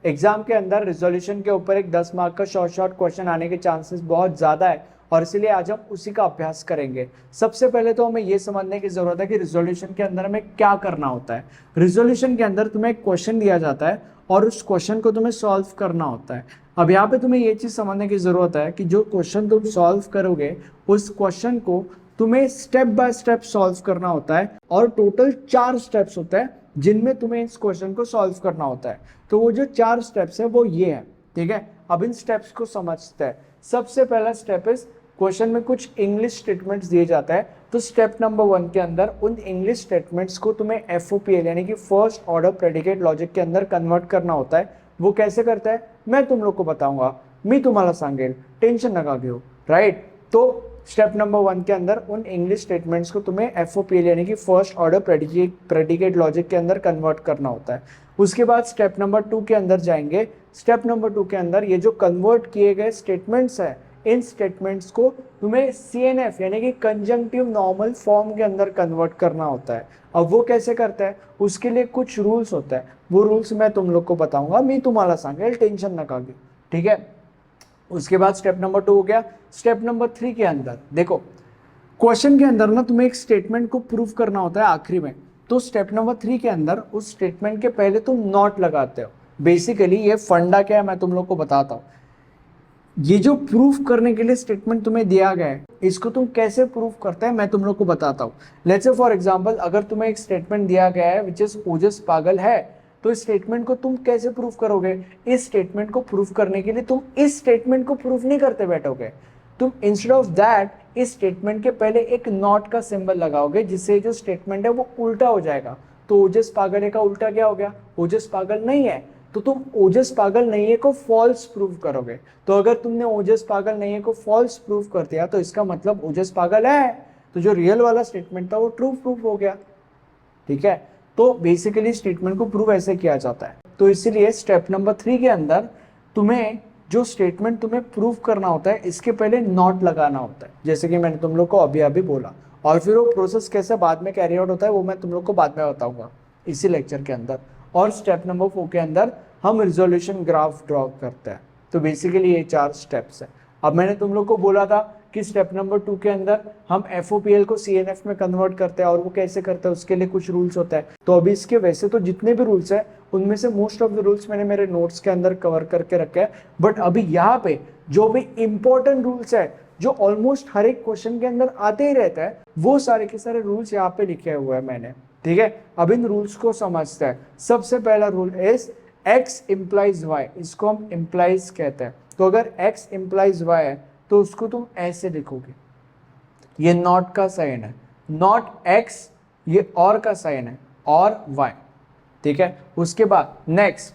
Exam के अंदर resolution के ऊपर एक 10 मार्क का शॉर्ट क्वेश्चन आने के चांसेस बहुत ज्यादा है और इसीलिए आज हम उसी का अभ्यास करेंगे। सबसे पहले तो हमें ये समझने की जरूरत है कि रिजोल्यूशन के अंदर हमें क्या करना होता है। रिजोल्यूशन के अंदर तुम्हें एक क्वेश्चन दिया जाता है और उस क्वेश्चन को तुम्हें सॉल्व करना होता है। अब यहाँ पे तुम्हें ये चीज समझने की जरूरत है कि जो क्वेश्चन तुम सॉल्व करोगे उस क्वेश्चन को तुम्हें स्टेप बाय स्टेप सॉल्व करना होता है और टोटल 4 स्टेप्स होते हैं जिनमें तुम्हें इस क्वेश्चन को सॉल्व करना होता है। तो वो जो 4 स्टेप्स है वो ये है, ठीक है। अब इन स्टेप्स को समझते हैं। सबसे पहला स्टेप इज क्वेश्चन में कुछ इंग्लिश स्टेटमेंट्स दिए जाता है, तो स्टेप नंबर 1 के अंदर उन इंग्लिश स्टेटमेंट्स को तुम्हें FOPL यानी कि फर्स्ट ऑर्डर प्रेडिकेट लॉजिक के अंदर कन्वर्ट करना होता है। वो कैसे करता है मैं तुम लोग को बताऊंगा, मी तुम्हाला सांगेल, टेंशन नका घेऊ, राइट। तो स्टेप नंबर 1 के अंदर उन इंग्लिश स्टेटमेंट्स को तुम्हें FOPL यानी कि फर्स्ट ऑर्डर प्रेडिकेट लॉजिक के अंदर कन्वर्ट करना होता है। उसके बाद स्टेप नंबर 2 के अंदर जाएंगे। स्टेप नंबर 2 के अंदर ये जो कन्वर्ट किए गए स्टेटमेंट्स है इन स्टेटमेंट्स को तुम्हें CNF यानी कि कंजंक्टिव नॉर्मल फॉर्म के अंदर कन्वर्ट करना होता है। अब वो कैसे करता है उसके लिए कुछ रूल्स होता है, वो रूल्स मैं तुम लोग को बताऊंगा, मी तुम्हाला सांगेल, टेंशन नका घेऊ, ठीक है। उसके बाद स्टेप नंबर 2 हो गया। स्टेप नंबर 3 के अंदर देखो क्वेश्चन के अंदर ना तुम्हें एक स्टेटमेंट को प्रूव करना होता है आखिरी में। तो स्टेप नंबर 3 के अंदर उस स्टेटमेंट के पहले तुम नॉट लगाते हो। बेसिकली ये फंडा क्या है मैं तुम लोग को बताता हूँ। ये जो प्रूफ करने के लिए स्टेटमेंट तुम्हें दिया गया है इसको तुम कैसे प्रूफ करते हैं मैं तुम लोग को बताता हूँ। लेट्स से फॉर एग्जांपल अगर तुम्हें एक स्टेटमेंट दिया गया है विच इज ओजस पागल है, तो इस स्टेटमेंट को तुम कैसे प्रूफ करोगे। इस स्टेटमेंट को प्रूफ करने के लिए तुम इस स्टेटमेंट को प्रूफ नहीं करते बैठोगे, तुम इंस्टेड ऑफ दैट इस स्टेटमेंट के पहले एक नॉट का सिंबल लगाओगे जिससे जो स्टेटमेंट है वो उल्टा हो जाएगा। तो ओजस पागल है का उल्टा क्या हो गया, ओजस पागल नहीं है, तो तुम ओजस पागल नहीं है को फॉल्स प्रूव करोगे। तो अगर तुमने ओजस पागल नहीं है को फॉल्स प्रूव कर दिया तो इसका मतलब ओजस पागल है, तो जो रियल वाला स्टेटमेंट था वो ट्रू प्रूफ हो गया, ठीक है। तो बेसिकली स्टेटमेंट को प्रूव ऐसे किया जाता है। तो इसीलिए स्टेप नंबर 3 के अंदर तुम्हें जो स्टेटमेंट तुम्हें प्रूव करना होता है इसके पहले नॉट लगाना होता है, जैसे कि मैंने तुम लोग को अभी अभी बोला। और फिर वो प्रोसेस कैसे बाद में कैरी आउट होता है वो मैं तुम लोग को बाद में बताऊंगा इसी लेक्चर के अंदर। और स्टेप नंबर 4 के अंदर हम रिजोल्यूशन ग्राफ ड्रॉ करते हैं। तो बेसिकली ये 4 स्टेप्स है। अब मैंने तुम लोग को बोला था कि स्टेप नंबर 2 के अंदर हम FOPL को CNF में कन्वर्ट करते हैं और वो कैसे करते हैं उसके लिए कुछ रूल्स होता है। तो अभी इसके वैसे तो जितने भी रूल्स है उनमें से मोस्ट ऑफ द रूल्स मैंने मेरे नोट्स के अंदर कवर करके रखे हैं, बट अभी यहाँ पे जो भी इंपॉर्टेंट रूल्स है जो ऑलमोस्ट हर एक क्वेश्चन के अंदर आते ही रहता है वो सारे के सारे रूल्स यहाँ पे लिखे हुए हैं मैंने, ठीक है। अब इन रूल्स को समझते हैं। सबसे पहला rule is x implies y, इसको हम implies कहते हैं। तो अगर x implies y है तो उसको तुम ऐसे लिखोगे, ये नॉट का साइन है, नॉट x ये और का साइन है और y, ठीक है। उसके बाद नेक्स्ट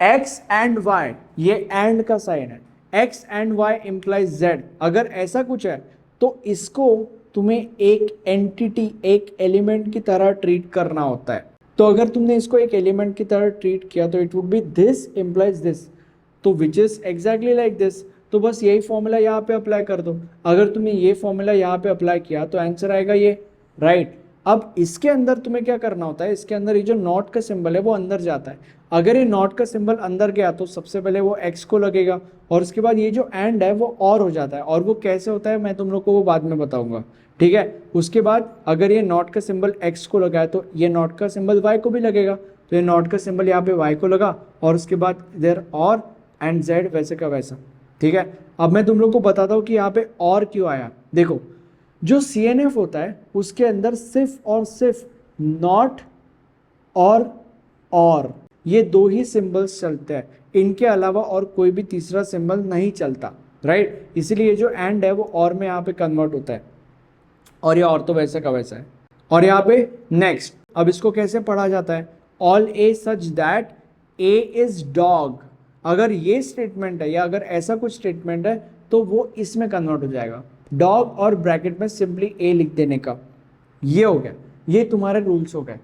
x एंड y ये एंड का साइन है, x and y implies z, अगर ऐसा कुछ है तो इसको तुम्हें एक एंटिटी एक एलिमेंट की तरह ट्रीट करना होता है। तो अगर तुमने इसको एक एलिमेंट की तरह ट्रीट किया तो it would be this implies this, तो which is exactly like this. तो बस यही फॉर्मूला यहाँ पे अप्लाई कर दो। अगर तुमने ये फॉर्मूला यहाँ पे अप्लाई किया तो आंसर आएगा ये, राइट। अब इसके अंदर तुम्हें क्या करना होता है, इसके अंदर ये जो नॉट का सिंबल है वो अंदर जाता है। अगर ये नॉट का सिंबल अंदर गया तो सबसे पहले वो x को लगेगा और उसके बाद ये जो एंड है वो और हो जाता है, और वो कैसे होता है मैं तुम लोग को वो बाद में बताऊंगा, ठीक है। उसके बाद अगर ये नॉट का सिंबल x को लगा है तो ये नॉट का सिंबल y को भी लगेगा, तो ये नॉट का सिंबल यहाँ पे y को लगा और उसके बाद इधर और एंड z वैसे का वैसा, ठीक है। अब मैं तुम लोग को बताता हूँ कि यहाँ पे और क्यों आया। देखो जो CNF होता है उसके अंदर सिर्फ और सिर्फ नॉट और ये 2 ही सिंबल्स चलते हैं, इनके अलावा और कोई भी तीसरा सिंबल नहीं चलता, राइट। इसीलिए जो एंड है वो और में यहाँ पे कन्वर्ट होता है और ये और तो वैसे का वैसा है। और यहाँ पे नेक्स्ट, अब इसको कैसे पढ़ा जाता है, all A such that A is dog. अगर ये स्टेटमेंट है या अगर ऐसा कुछ स्टेटमेंट है तो वो इसमें कन्वर्ट हो जाएगा, डॉग और ब्रैकेट में सिंपली ए लिख देने का। ये हो गया, ये तुम्हारे रूल्स हो गए,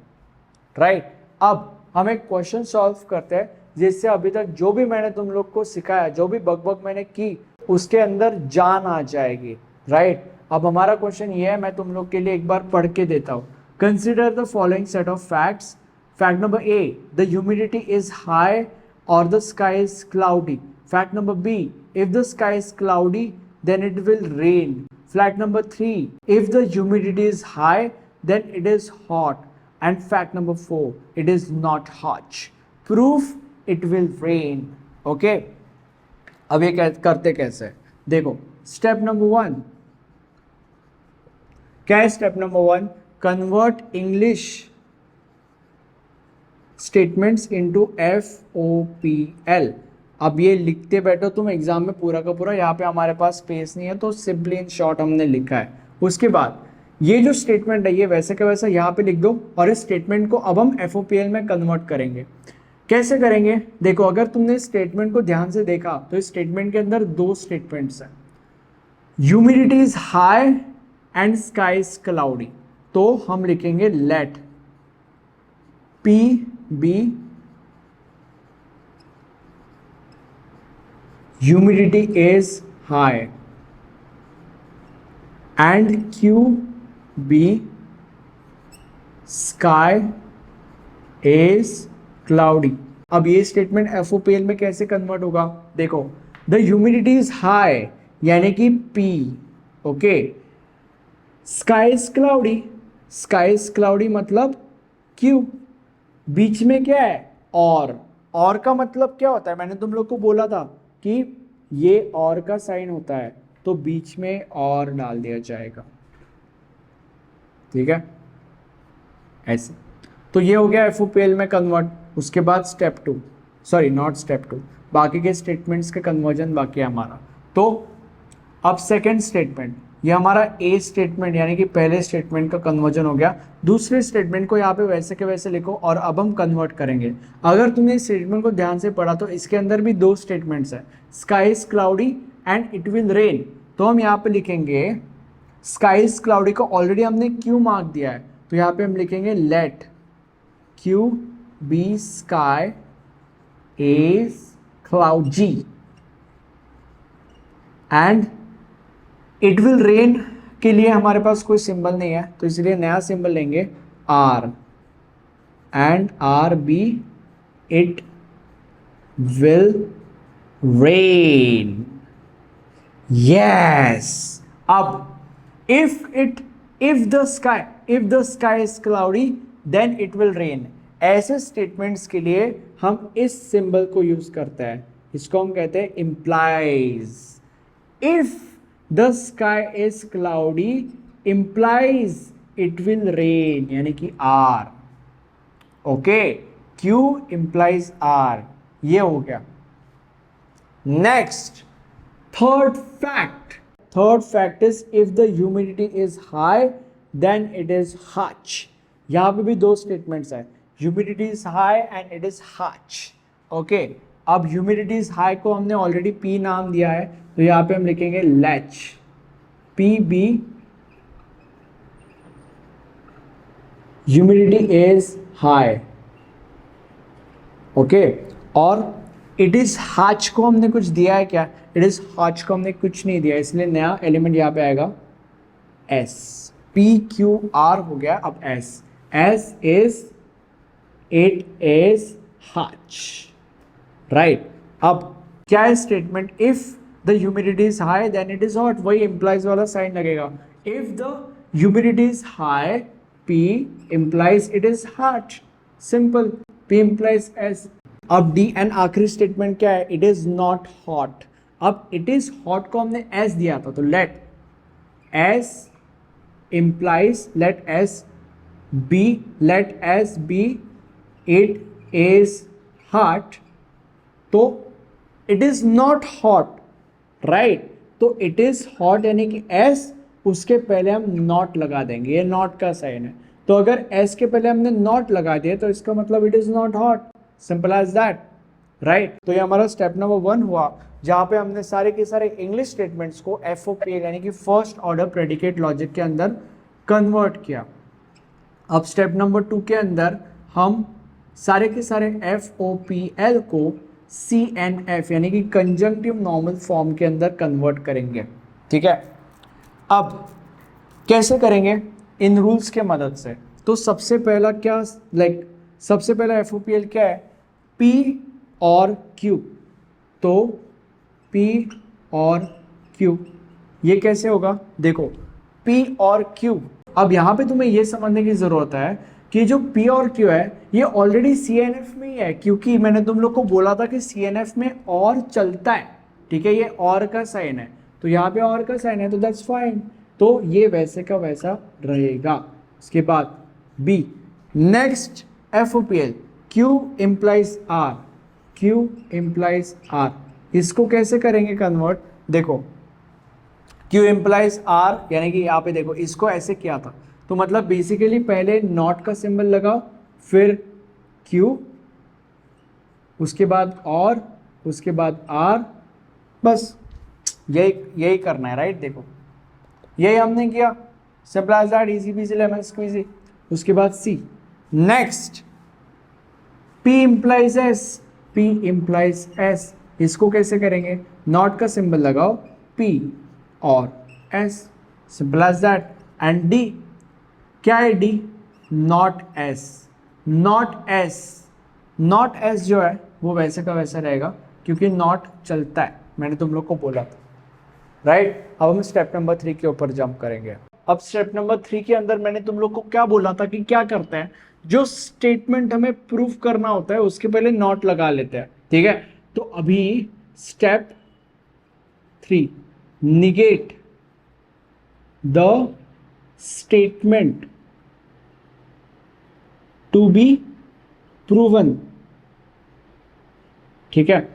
राइट। अब हम एक क्वेश्चन सॉल्व करते हैं जिससे अभी तक जो भी मैंने तुम लोग को सिखाया, जो भी बकबक मैंने की उसके अंदर जान आ जाएगी, राइट। अब हमारा क्वेश्चन ये है, मैं तुम लोग के लिए एक बार पढ़ के देता हूँ। Consider the following set of facts. Fact number A, the humidity is high or the sky is cloudy. Fact number B, if the sky is cloudy, then it will rain. Fact number 3, if the humidity is high, then it is hot. And fact number 4, it is not hot. Proof it will rain. Okay, अब ये करते कैसे, देखो step number 1 क्या है? Step number 1, convert English statements into FOPL. अब ये लिखते बैठो तुम एग्जाम में पूरा का पूरा, यहाँ पे हमारे पास स्पेस नहीं है तो सिंपली इन शॉर्ट हमने लिखा है. उसके बाद ये जो स्टेटमेंट है ये वैसे का वैसा यहाँ पे लिख दो और इस स्टेटमेंट को अब हम FOPL में कन्वर्ट करेंगे. कैसे करेंगे? देखो अगर तुमने इस स्टेटमेंट को ध्यान से देखा तो इस स्टेटमेंट के अंदर 2 स्टेटमेंट्स हैं, humidity is high and sky is cloudy. तो हम लिखेंगे late P be humidity is high and Q be sky is cloudy. अब ये स्टेटमेंट FOPL में कैसे कन्वर्ट होगा? देखो द ह्यूमिडिटी इज हाई यानी कि P, okay, sky is cloudy, sky is cloudy मतलब Q, बीच में क्या है? और का मतलब क्या होता है? मैंने तुम लोग को बोला था कि ये और का साइन होता है तो बीच में और डाल दिया जाएगा, ठीक है, ऐसे. तो ये हो गया FOPL में कन्वर्ट. उसके बाद स्टेप 2, सॉरी नॉट स्टेप 2, बाकी के स्टेटमेंट्स का कन्वर्जन बाकी है हमारा. तो अब सेकेंड स्टेटमेंट, ये हमारा A स्टेटमेंट यानी कि पहले स्टेटमेंट का कन्वर्जन हो गया. दूसरे स्टेटमेंट को यहाँ पे वैसे के वैसे लिखो और अब हम कन्वर्ट करेंगे. अगर तुमने इस स्टेटमेंट को ध्यान से पढ़ा तो इसके अंदर भी 2 स्टेटमेंट्स हैं, sky is cloudy and it will rain. तो हम यहाँ पे लिखेंगे स्काई इज क्लाउडी को ऑलरेडी हमने Q मार्क दिया है तो यहाँ पे हम लिखेंगे let Q be sky is cloudy and it will rain के लिए हमारे पास कोई सिंबल नहीं है तो इसलिए नया सिंबल लेंगे R and R B it will rain. Yes. अब if the sky is cloudy then it will rain, ऐसे स्टेटमेंट्स के लिए हम इस सिंबल को यूज करते हैं, इसको हम कहते हैं implies. If the sky is cloudy implies it will rain यानी कि R. Okay, Q implies R. ये हो गया. Next, third fact is if the humidity is high then it is hot. यहां पे भी 2 स्टेटमेंट्स है, humidity is high and it is hot. Okay, अब ह्यूमिडिटी इज हाई को हमने ऑलरेडी P नाम दिया है तो यहाँ पे हम लिखेंगे let P be humidity is high. Okay, और इट इज हच को हमने कुछ दिया है क्या? इट इज हच को हमने कुछ नहीं दिया इसलिए नया एलिमेंट यहाँ पे आएगा S. PQR हो गया. अब S is it is hot, right. अब क्या है statement? If the humidity is high then it is hot, वही इंप्लाइज वाला साइन लगेगा. If the humidity is high P implies it is hot. Simple, P implies S. अब D and आखिरी statement क्या है? It is not hot. अब it is hot को हमने S दिया था तो let S implies let S be it is hot. तो it is not hot, right? तो it is hot यानी कि S उसके पहले हम नॉट लगा देंगे, ये नॉट का साइन है. तो अगर S के पहले हमने नॉट लगा दिया तो इसका मतलब it is not hot. Simple as that, right. तो ये हमारा स्टेप नंबर 1 हुआ जहाँ पे हमने सारे के सारे इंग्लिश स्टेटमेंट्स को FOPL यानी कि फर्स्ट ऑर्डर प्रेडिकेट लॉजिक के अंदर कन्वर्ट किया. अब स्टेप नंबर 2 के अंदर हम सारे के सारे FOPL को CNF यानी कि कंजंक्टिव नॉर्मल फॉर्म के अंदर कन्वर्ट करेंगे, ठीक है. अब कैसे करेंगे? इन रूल्स के मदद से. तो सबसे पहला क्या, सबसे पहला FOPL क्या है? P और Q, तो P और Q, ये कैसे होगा? देखो P और Q, अब यहाँ पे तुम्हें ये समझने की जरूरत है कि जो P और Q है ये ऑलरेडी CNF में ही है, क्योंकि मैंने तुम लोग को बोला था कि CNF में और चलता है, ठीक है, ये और का साइन है, तो यहाँ पे और का साइन है, तो दैट्स फाइन, तो ये वैसे का वैसा रहेगा। उसके बाद B, next FOPL, Q implies R, Q implies R, इसको कैसे करेंगे कन्वर्ट? देखो Q implies R, यानी कि यहाँ पे देखो इसको ऐसे किया था, तो मतलब बेसिकली पहले नॉट का सिंबल लगाओ, फिर Q, उसके बाद और, उसके बाद R, बस यही यही करना है, राइट? देखो यही हमने किया, simple as that, easy peasy lemon squeezy. उसके बाद C, next P implies S, P implies S, इसको कैसे करेंगे? नॉट का सिंबल लगाओ, P और S, simple as that. And D, क्या है D? Not S, not S, not S जो है वो वैसे का वैसा रहेगा, क्योंकि नॉट चलता है, मैंने तुम लोग को बोला था, राइट? अब हम स्टेप नंबर 3 के ऊपर जंप करेंगे। अब स्टेप नंबर 3 के अंदर मैंने तुम लोग को क्या बोला था कि क्या करते हैं, जो स्टेटमेंट हमें प्रूफ करना होता है उसके पहले नॉट लगा लेते हैं, ठीक है? तो अभी step 3, negate the statement to be proven, ठीक है?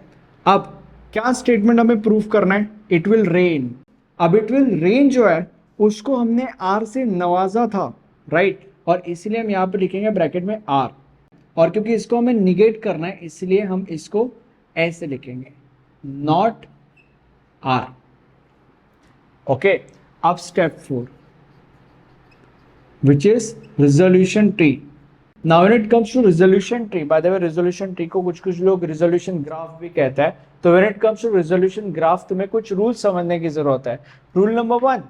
अब क्या स्टेटमेंट हमें प्रूफ करना है? It will rain. अब इट विल रेन जो है उसको हमने आर से नवाजा था, राइट? और इसलिए हम यहाँ पे लिखेंगे ब्रैकेट में आर, और क्योंकि इसको हमें निगेट करना है इसलिए हम इसको ऐसे लिखेंगे, नॉट आर। ओके, अब step 4, which is resolution tree. Now when it comes to resolution tree, by the way resolution tree को कुछ लोग resolution graph भी कहते हैं, तो when it comes to resolution graph तुम्हें कुछ रूल समझने की जरूरत है। रूल नंबर 1,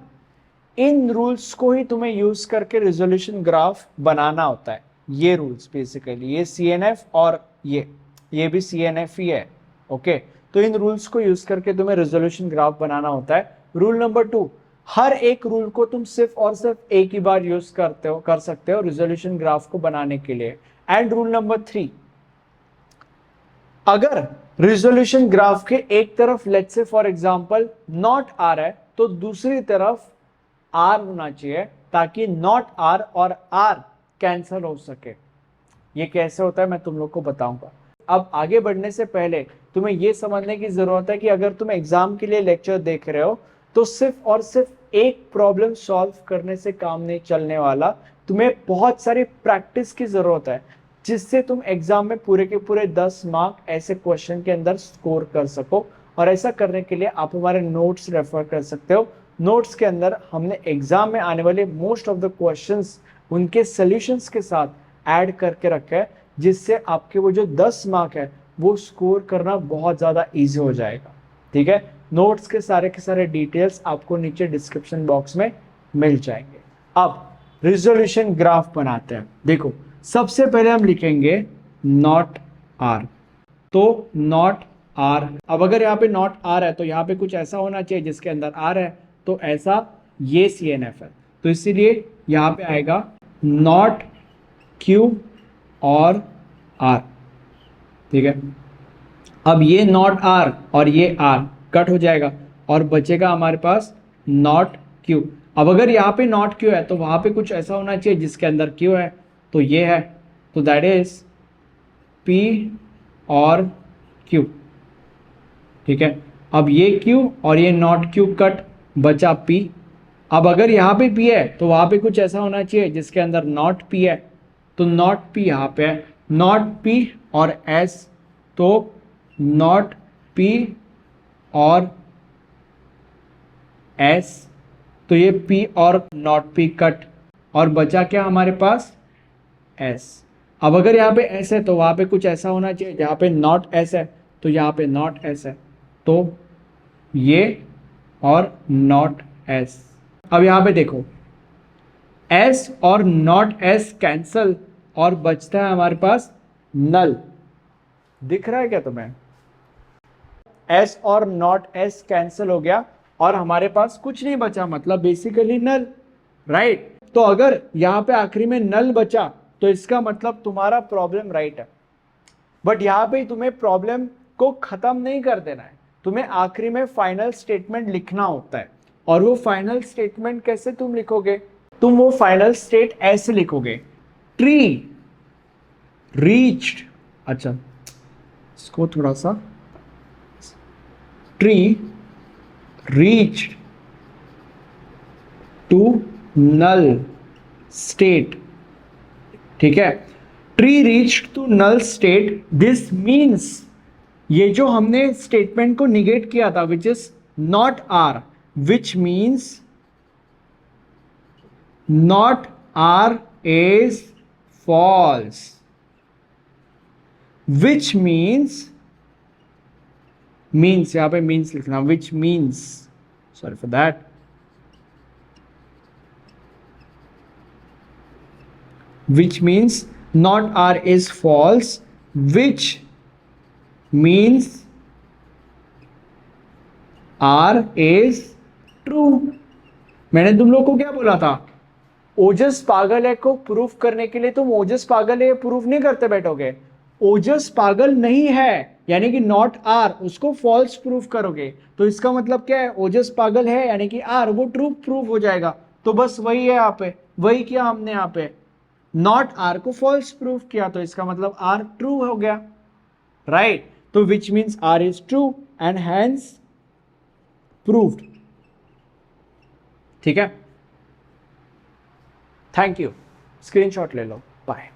इन रूल्स को ही तुम्हें यूज करके resolution ग्राफ बनाना होता है। ये रूल्स बेसिकली, ये CNF और ये भी CNF ही है, ओके? तो इन रूल्स को यूज करके तुम्हें resolution ग्राफ बनाना होता है। रूल नंबर 2, हर एक रूल को तुम सिर्फ और सिर्फ एक ही बार यूज कर सकते हो रिजोल्यूशन ग्राफ को बनाने के लिए। एंड रूल नंबर 3, अगर रिजोल्यूशन ग्राफ के एक तरफ let's say for example not are है, तो दूसरी तरफ आर होना चाहिए, ताकि नॉट आर और आर कैंसल हो सके। ये कैसे होता है मैं तुम लोग को बताऊंगा। अब आगे बढ़ने से पहले तुम्हें यह समझने की जरूरत है कि अगर तुम एग्जाम के लिए लेक्चर देख रहे हो तो सिर्फ और सिर्फ एक प्रॉब्लम सॉल्व करने से काम नहीं चलने वाला, तुम्हें बहुत सारी प्रैक्टिस की जरूरत है, जिससे तुम एग्जाम में पूरे के पूरे 10 मार्क ऐसे क्वेश्चन के अंदर स्कोर कर सको। और ऐसा करने के लिए आप हमारे नोट्स रेफर कर सकते हो। नोट्स के अंदर हमने एग्जाम में आने वाले मोस्ट ऑफ द क्वेश्चंस उनके सॉल्यूशंस के साथ ऐड करके रखा है, जिससे आपके वो जो 10 मार्क है वो स्कोर करना बहुत ज़्यादा ईजी हो जाएगा, ठीक है? नोट्स के सारे डिटेल्स आपको नीचे डिस्क्रिप्शन बॉक्स में मिल जाएंगे। अब रिजोल्यूशन ग्राफ बनाते हैं। देखो सबसे पहले हम लिखेंगे नॉट आर, तो नॉट आर। अब अगर यहाँ पे नॉट आर है तो यहाँ पे कुछ ऐसा होना चाहिए जिसके अंदर आर है, तो ऐसा ये CNF है, तो इसीलिए यहाँ पे आएगा नॉट Q और R, ठीक है? अब ये नॉट R और ये R कट हो जाएगा और बचेगा हमारे पास नॉट Q। अब अगर यहाँ पे नॉट Q है तो वहाँ पे कुछ ऐसा होना चाहिए जिसके अंदर Q है, तो ये है, तो दैट इज P और Q, ठीक है? अब ये Q और ये नॉट Q कट, बचा P। अब अगर यहाँ पे P है तो वहाँ पे कुछ ऐसा होना चाहिए जिसके अंदर नॉट P है, तो नॉट P यहाँ पे है, नॉट P और S, तो नॉट P और S, तो ये P और नॉट P कट, और बचा क्या हमारे पास S। अब अगर यहाँ पे S है तो वहाँ पे कुछ ऐसा होना चाहिए, जहाँ पे नॉट S है तो यहाँ पे नॉट S है, तो ये और नॉट S। अब यहाँ पे देखो S और नॉट S कैंसल और बचता है हमारे पास नल, दिख रहा है क्या तुम्हें? एस और नॉट एस कैंसिल हो गया और हमारे पास कुछ नहीं बचा, मतलब बेसिकली नल, राइट। तो अगर यहां पे आखिरी में नल बचा तो इसका मतलब तुम्हारा प्रॉब्लम राइट है। बट यहां पे तुम्हें प्रॉब्लम को खत्म नहीं कर देना है, तुम्हें आखिरी में फाइनल स्टेटमेंट लिखना होता है। और वो फाइनल स्टेटमेंट कैसे तुम लिखोगे? तुम वो फाइनल स्टेट ऐसे लिखोगे, ट्री रीच्ड, अच्छा इसको थोड़ा सा, tree reached to null state, ठीक है। Tree reached to null state, this means, ये जो हमने स्टेटमेंट को निगेट किया था which is not R, which means not R is false, which means, means यहां पे मीन्स लिखना, which means, sorry for that, which means not r is false, which means r is true। मैंने तुम लोग को क्या बोला था? ओजस पागल है को प्रूफ करने के लिए तुम ओजस पागल है प्रूफ नहीं करते बैठोगे, ओजस पागल नहीं है यानी कि नॉट आर, उसको फॉल्स प्रूफ करोगे। तो इसका मतलब क्या है? ओजस पागल है यानी कि आर, वो ट्रू प्रूफ हो जाएगा। तो बस वही है यहाँ पे, वही किया हमने यहाँ पे, नॉट आर को फॉल्स प्रूफ किया, तो इसका मतलब आर ट्रू हो गया, राइट। तो which means R is true and hence proved, ठीक है। थैंक यू, स्क्रीनशॉट ले लो, बाय।